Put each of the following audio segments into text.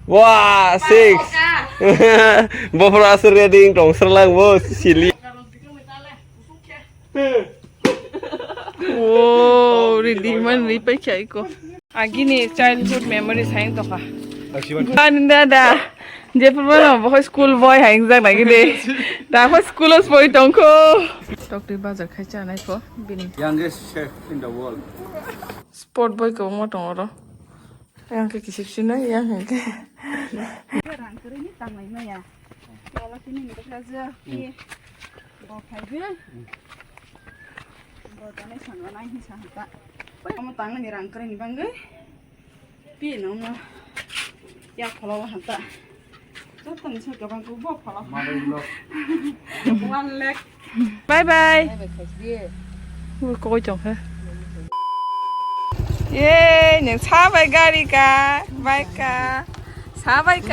Wah, six. Bapak rasa reading dong serlang bos sili. Oh, reading man ripai kai ko. Agini childhood memories hang to ka. Anda da. Jepur mana boy school boy hang jang lagi deh. Da boy school os boy tongko. Doctor bazar khai cha nai ko bini. Youngest chef in the world. Sport boy ko mo tong ro. Yang ke kisip sina yang ke. Rang kere ni tang lai maya. Kalau sini ni kita aja. Bawa kayu. Bawa tanah sana naik ni sana tak. Kamu tang ni rang kere ni bangga. Pi nama. Ya kalau hantar. Jatuh ni saya bangku bawa kalau. One leg. Bye bye. Ui coi chồng ha. Yeah, những xa bay gari ka, bay ka, xa bay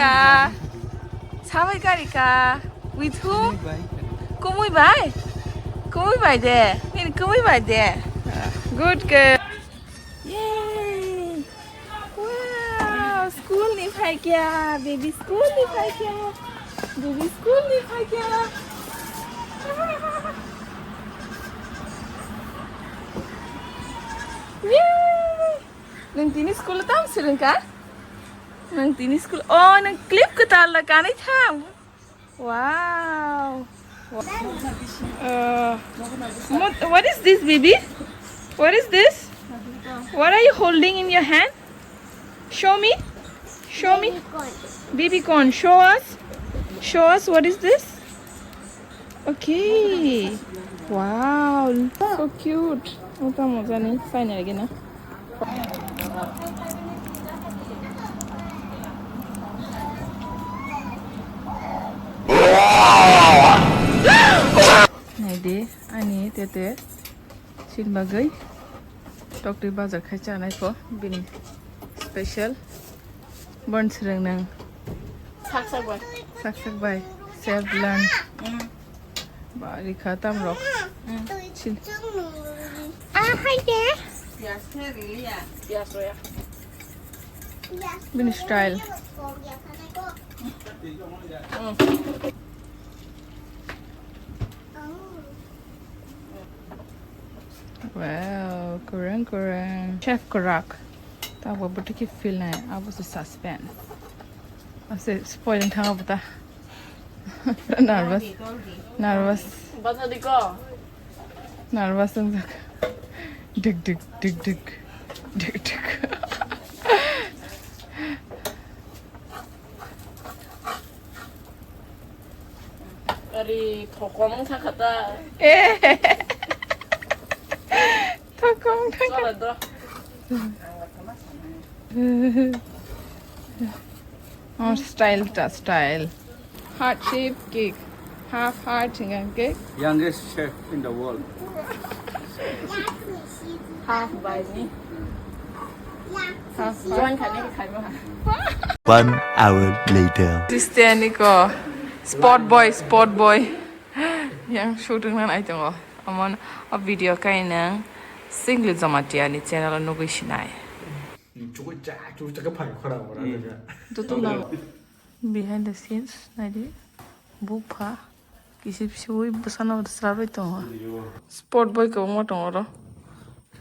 gari ka. With who? Cô muy bay de, mình cô muy bay de. Good girl. Yay! Wow, school ni phải kya, baby school ni phải kya, baby school ni phải kya. Yay! Nang tini school tam sireng ka? Nang tini school. Oh, nang clip ko tala ka ni tham. Wow. What is this, baby? What is this? What are you holding in your hand? Show me. Show me. Baby corn. Show us. Show us what is this? Okay. Wow. So cute. Muka moza ni. Fine lagi na. Naide, ani tete Songbai Doctor bazar khai cha nai ko bini special burn sereng nang sak bai self learn ba rikha tam rok chin Hi there. bini style wow kurang chef korak ta ba buti ki feel na abu se suspense ase spoiling thang abu ta nervous ang jak dig Dari thokong sakata. thokong Soalnya tu. oh style heart shape cake half heart cake Youngest chef in the world. Half by ni. half Join kan ni kan mah. 1 hour later. Christianico sport boy yang shooting nan ai tong amon a video kai nang Shingli Jamatia ni channel no gi sinai chú cái phải khoa đầu đó to to na behind the scenes nai di bu pha kisip shui busana dusra roi tong sport boy ko mo tong ro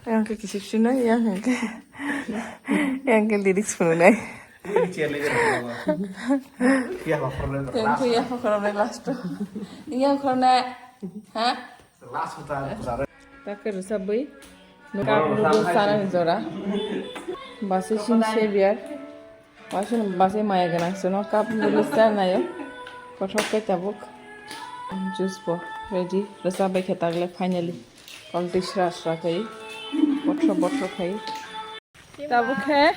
yang ke kisip sinai yang ke lyrics pun nai yang ku ya khorna last yang khorna ha takar sabai no ka no sana jora base sin sevier base maya gana sono kap lista na yo kothok ke tabuk juice po ready rasa bai khetagle finally politics rasra kai botro khai tabuk hai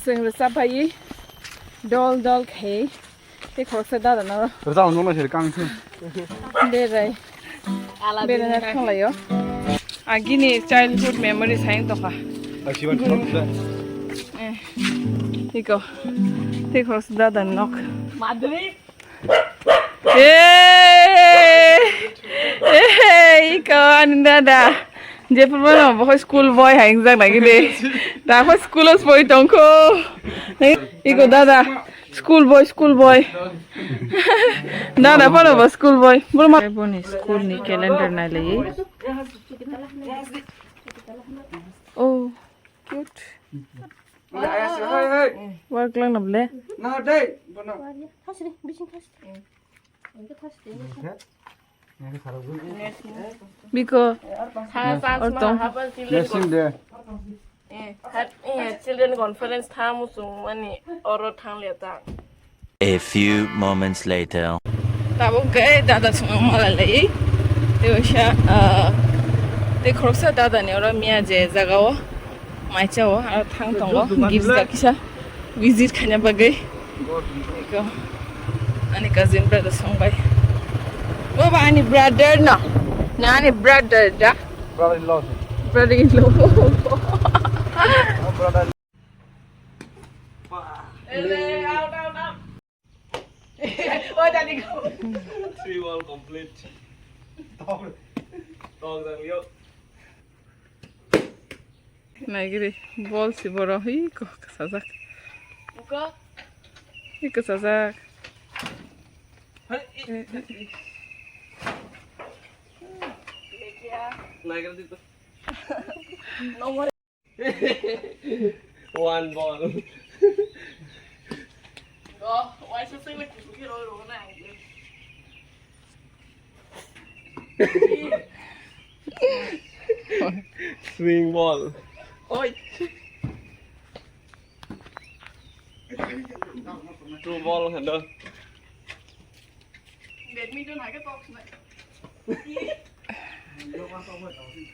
sing rasa bai dol khai te khok se da na Rồi sao nó là căng chứ? de rai bera na khala yo agini childhood memories hang to ka Achievement from the iko te khok se da nok Madri. iko anda da जेफोरबो न बहाय school बय हायं जानाय दे दाखौ स्कुलाव बय दंखो eco दादा school बय दादा फराबा school बय बोरमा बनि स्कुलनि calendar नायलायै oh cute work लांनाबले ना दे बना बिको lesson they children conference tha musung mani oro thang le ta A few moments later. tabo ge dada sung mala le te sha te khorsa dada ne ora mia je jagao mai chao ar thang tongo gives ga kisa visit khanya bagai ko ani cousin brother Songbai baba ani brother na ani brother da brother-in-law brother-in-law brother ôi ta đi go 3 wall complete dog dang liu này cái gì ball si boro hi ko kasazak ko hi kasazak này cái gì one ball why so say like cái rồi rồi này swing ball ôi two ball hẳn đâu badminton hai cái box này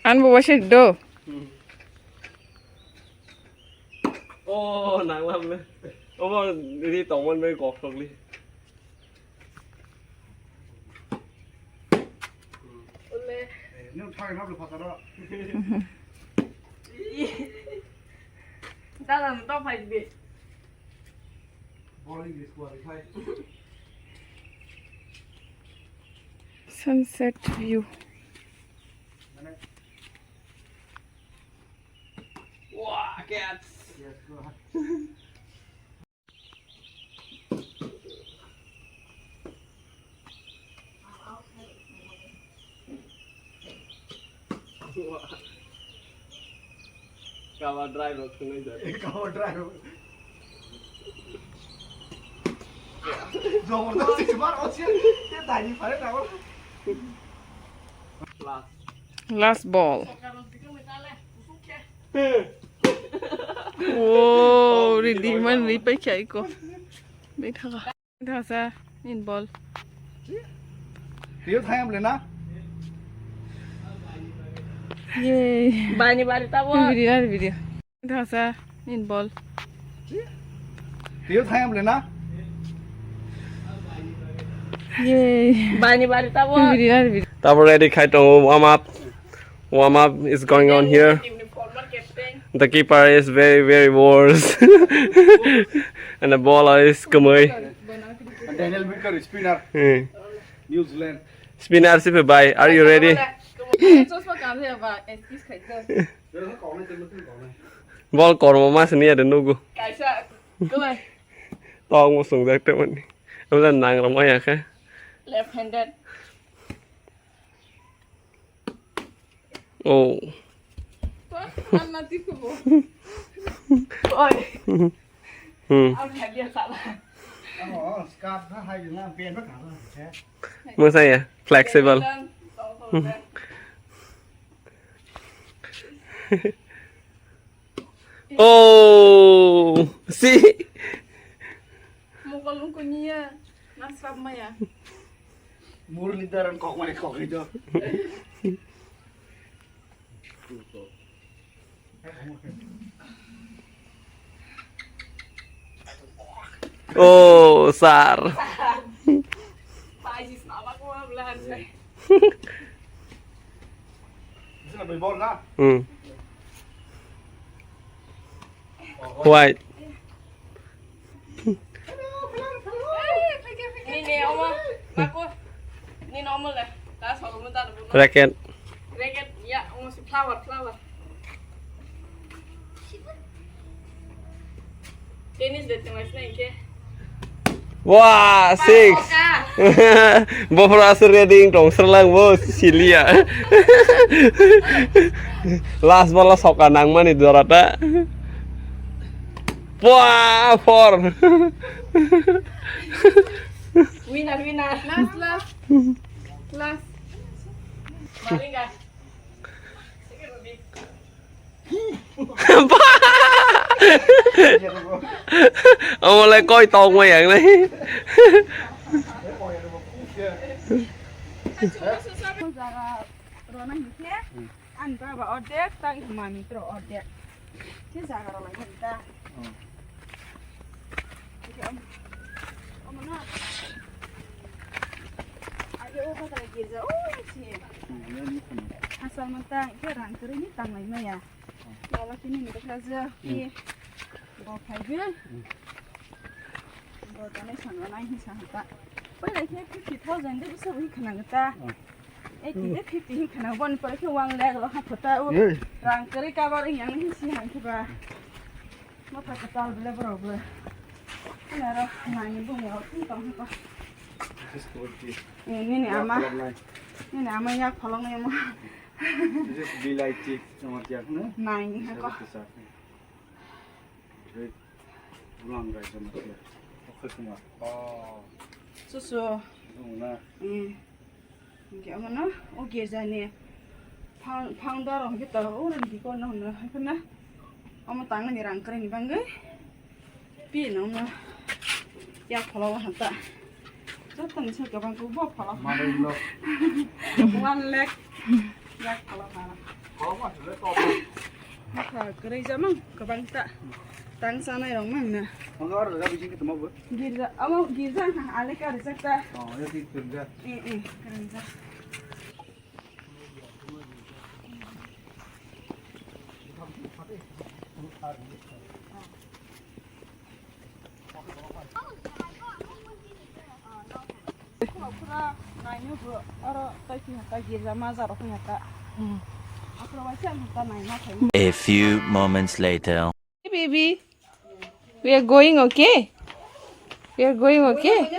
ăn bộ bớt đồ ô nặng lắm đấy ô mà đi tổng mình mới gọt được đi nếu thay nó được phát đó ta là tao phải bị bowling is qua đi thay sunset view wow cats cover drive rồi không đấy cover drive rồi nó chỉ bắt ở trên cái tài đi phải nào last ball wow ready man ri pai chai ko bai tha sa in ball thiếu thay em lên á yay bani bari ta bo video tha sa in ball thiếu thay em lên á yay bani bari ta bo video Tao ready khai tong warm up is going on here the keeper is very worse and the ball is kamui Daniel Baker spinner New Zealand spinner si bye are you ready ball còn mà sini ada nunggu tong một sung dak teman em là nang lắm ai à left handed oh ôi ông thèm điện thoại là scarf nó hay là pen tất cả thôi mưa say à flexible oh see một con lúng con nhia nó sắp mày à mua liter cọc mày cọc gì cho oh sar phải gì nó bắt qua làm gì là bị ball đó white ni neo mà bắt qua ni normal này đã sợ mình ta được racket racket Yeah, almost flower. Tennis deh mas nih ke. Wah, 6. Bofra reading tong serlang bos Silia. Last bola soka nang mani dorata. Wah, 4. Winner. Last. Balik guys. Ông lại coi tồn ngoài dạng này. Anh ta bảo order, tăng mà mình pro order. Thế giờ rồi lại người ta. Ông nó. Ayo apa tadi kerja? Oh, sih. Asal mentang, itu orang kering ini tang lain ya. Kalau sini nih kerja, ini bawa kayu. Bawa tanah sana naik di sana. Pada akhirnya 50,000 dia bisa beli kena kita. Dia 50 kena bon, pada akhirnya uang leg loh, apa orang kering kabar yang ini sih yang coba. Mau pakai tal bela berapa? Ini orang nanya bunga, tentang apa? Ini ama yak phalong ya mo. This is Tete Songbai Cricket. Nine ko. Ulang guys Jamatia. Oke semua. Oh. Susu. Nah. Ngi amana o gezane. Phangdar kita orang di kono na kana. Ama tangna ni rang kare ni bangai. Pi no na. Yak phalong hanta. Jatuh nih ke bangku bawa pala. Mana dulu? One lakh. Yak pala pala. Oh mas, sudah top. Maka gereja mang ke bangsa. Tang sana yang mana? Enggak ada bikin kita mau buat. Gereja, amo gereja alek ada sekta. Oh, ya sih kerja. Gereja. A few moments later. Hey, baby. We are going okay? We are going okay?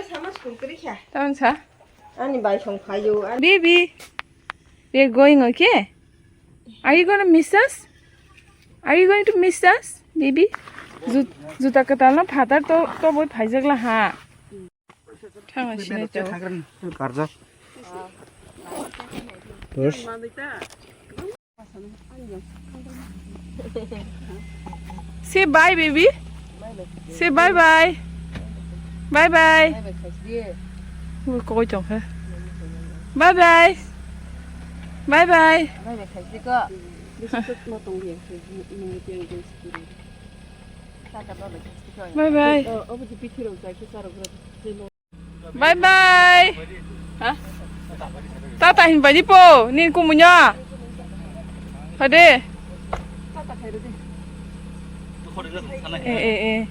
Tahu sah? Baby. We are going okay? Are you going to miss us? Are you going to miss us, baby? Juta ketalna phatar to boi phaijagla ha. Thangasiне to. Kerja. Terus Say bye, baby. Say bye bye. Bye bye. Coi chồng hả? Bye bye. Bye bye. Bye bye. Bye bye. Hả? Ta tại hình phải đi po, nên cùng nhau. Phải đi. 에.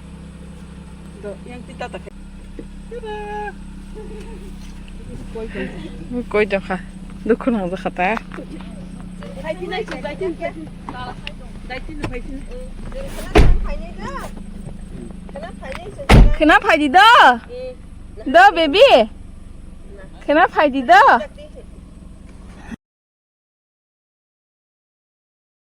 Coi cho khá. Được không hàng ra khá. Kenapa phải đi đó? Đó baby. Kenapa phải đi đó?